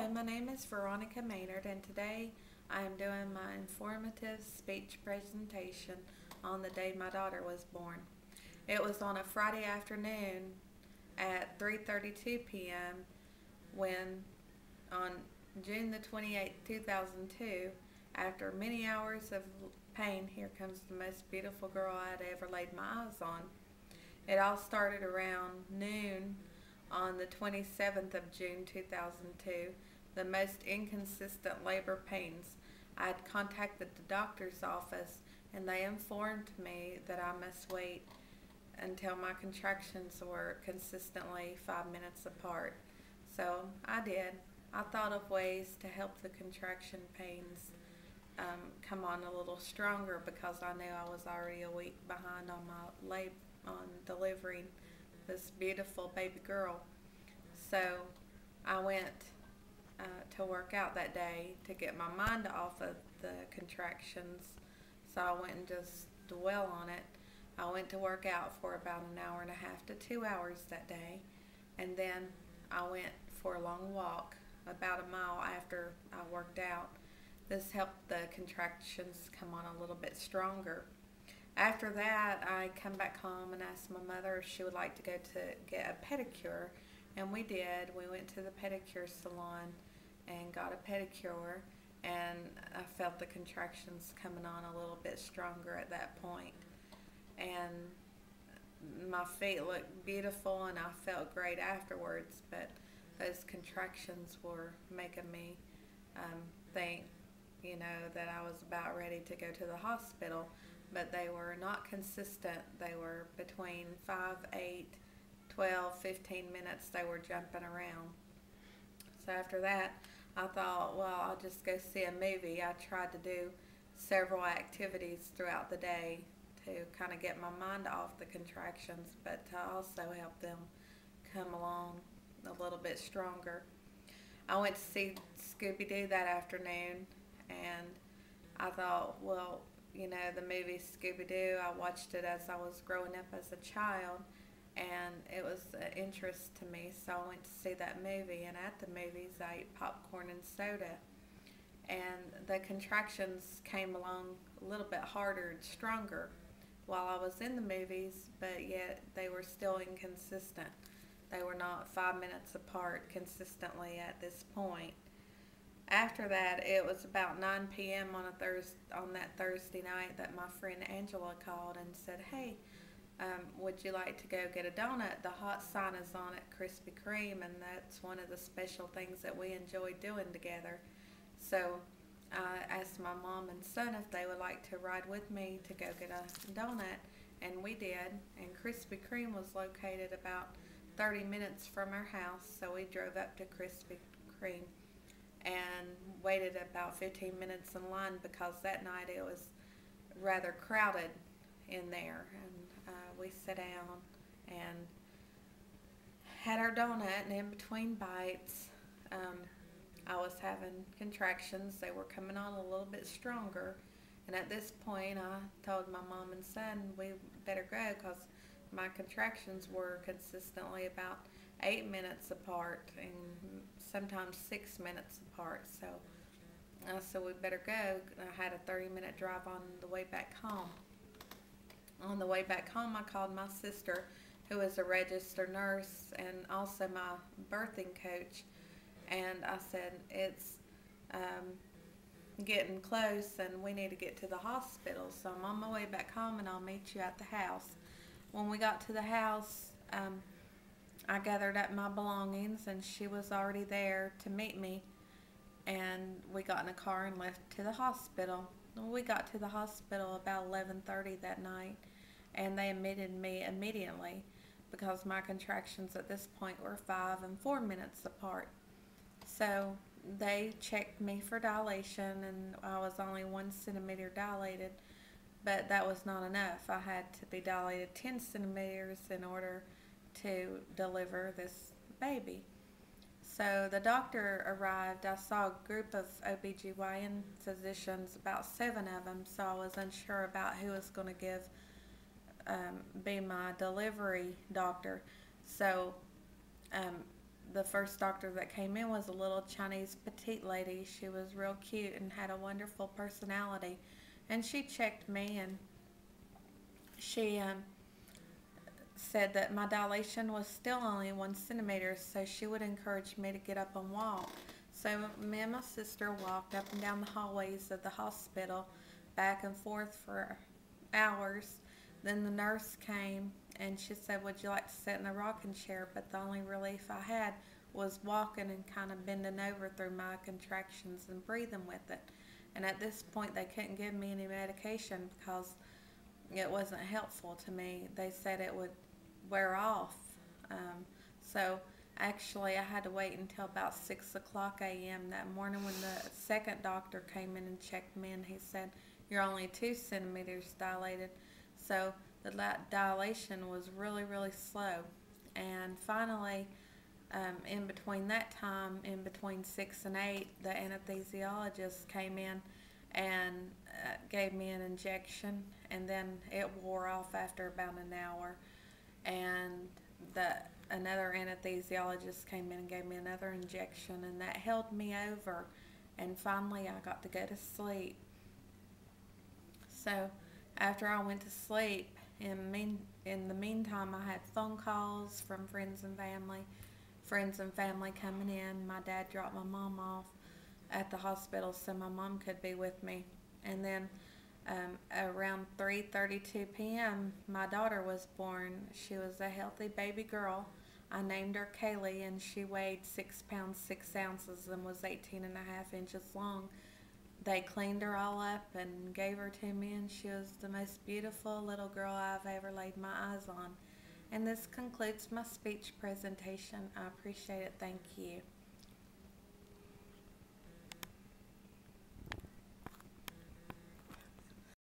Hello, my name is Veronica Maynard, and today I am doing my informative speech presentation on the day my daughter was born. It was on a Friday afternoon at 3:32 p.m. when, on June the 28th, 2002, after many hours of pain, here comes the most beautiful girl I'd ever laid my eyes on. It all started around noon on the 27th of June 2002, the most inconsistent labor pains. I had contacted the doctor's office and they informed me that I must wait until my contractions were consistently 5 minutes apart. So I did. I thought of ways to help the contraction pains come on a little stronger because I knew I was already a week behind on my on delivering this beautiful baby girl. So I went to work out that day to get my mind off of the contractions. So I went and just dwell on it. I went to work out for about an hour and a half to 2 hours that day. And then I went for a long walk about a mile after I worked out. This helped the contractions come on a little bit stronger. After that, I come back home and asked my mother if she would like to go to get a pedicure, and we did. We went to the pedicure salon and got a pedicure, and I felt the contractions coming on a little bit stronger at that point. And my feet looked beautiful, and I felt great afterwards, but those contractions were making me think, that I was about ready to go to the hospital. But they were not consistent. They were between 5, 8, 12, 15 minutes. They were jumping around. So after that, I thought, well, I'll just go see a movie. I tried to do several activities throughout the day to kind of get my mind off the contractions, but to also help them come along a little bit stronger. I went to see Scooby-Doo that afternoon, and I thought, well, the movie Scooby-Doo, I watched it as I was growing up as a child, and it was an interest to me, so I went to see that movie, and at the movies I ate popcorn and soda, and the contractions came along a little bit harder and stronger while I was in the movies, but yet they were still inconsistent. They were not 5 minutes apart consistently at this point. After that, it was about 9 p.m. on that Thursday night that my friend Angela called and said, "Hey, would you like to go get a donut? The hot sign is on at Krispy Kreme, and that's one of the special things that we enjoy doing together." So I asked my mom and son if they would like to ride with me to go get a donut, and we did. And Krispy Kreme was located about 30 minutes from our house, so we drove up to Krispy Kreme and waited about 15 minutes in line because that night it was rather crowded in there. And we sat down and had our donut, and in between bites, I was having contractions. They were coming on a little bit stronger. And at this point, I told my mom and son we better go because my contractions were consistently about 8 minutes apart and sometimes 6 minutes apart. So I said we better go. I had a 30-minute drive on the way back home. On the way back home, I called my sister, who is a registered nurse and also my birthing coach, and I said, it's getting close and we need to get to the hospital, so I'm on my way back home and I'll meet you at the house. When we got to the house, I gathered up my belongings, and she was already there to meet me, and we got in a car and left to the hospital. We got to the hospital about 11:30 that night, and they admitted me immediately because my contractions at this point were 5 and 4 minutes apart. So they checked me for dilation, and I was only 1 centimeter dilated, but that was not enough. I had to be dilated 10 centimeters in order to deliver this baby. So the doctor arrived. I saw a group of OBGYN physicians, about 7 of them, so I was unsure about who was going to be my delivery doctor. So the first doctor that came in was a little Chinese petite lady. She was real cute and had a wonderful personality. And she checked me, and she said that my dilation was still only 1 centimeter, so she would encourage me to get up and walk. So me and my sister walked up and down the hallways of the hospital, back and forth for hours. Then the nurse came and she said, "Would you like to sit in a rocking chair?" But the only relief I had was walking and kind of bending over through my contractions and breathing with it. And at this point, they couldn't give me any medication because it wasn't helpful to me. They said it would wear off. So actually, I had to wait until about 6 o'clock a.m. that morning when the second doctor came in and checked me, and he said, "You're only 2 centimeters dilated." So the dilation was really, really slow. And finally, in between that time, in between 6 and 8, the anesthesiologist came in and gave me an injection, and then it wore off after about an hour. And another anesthesiologist came in and gave me another injection, and that held me over. And finally, I got to go to sleep. So after I went to sleep, in the meantime, I had phone calls from friends and family. Friends and family coming in. My dad dropped my mom off at the hospital so my mom could be with me. And then around 3:32 p.m., my daughter was born. She was a healthy baby girl. I named her Kaylee, and she weighed 6 pounds 6 ounces and was 18.5 inches long. They cleaned her all up and gave her to me, and she was the most beautiful little girl I've ever laid my eyes on. And this concludes my speech presentation. I appreciate it. Thank you.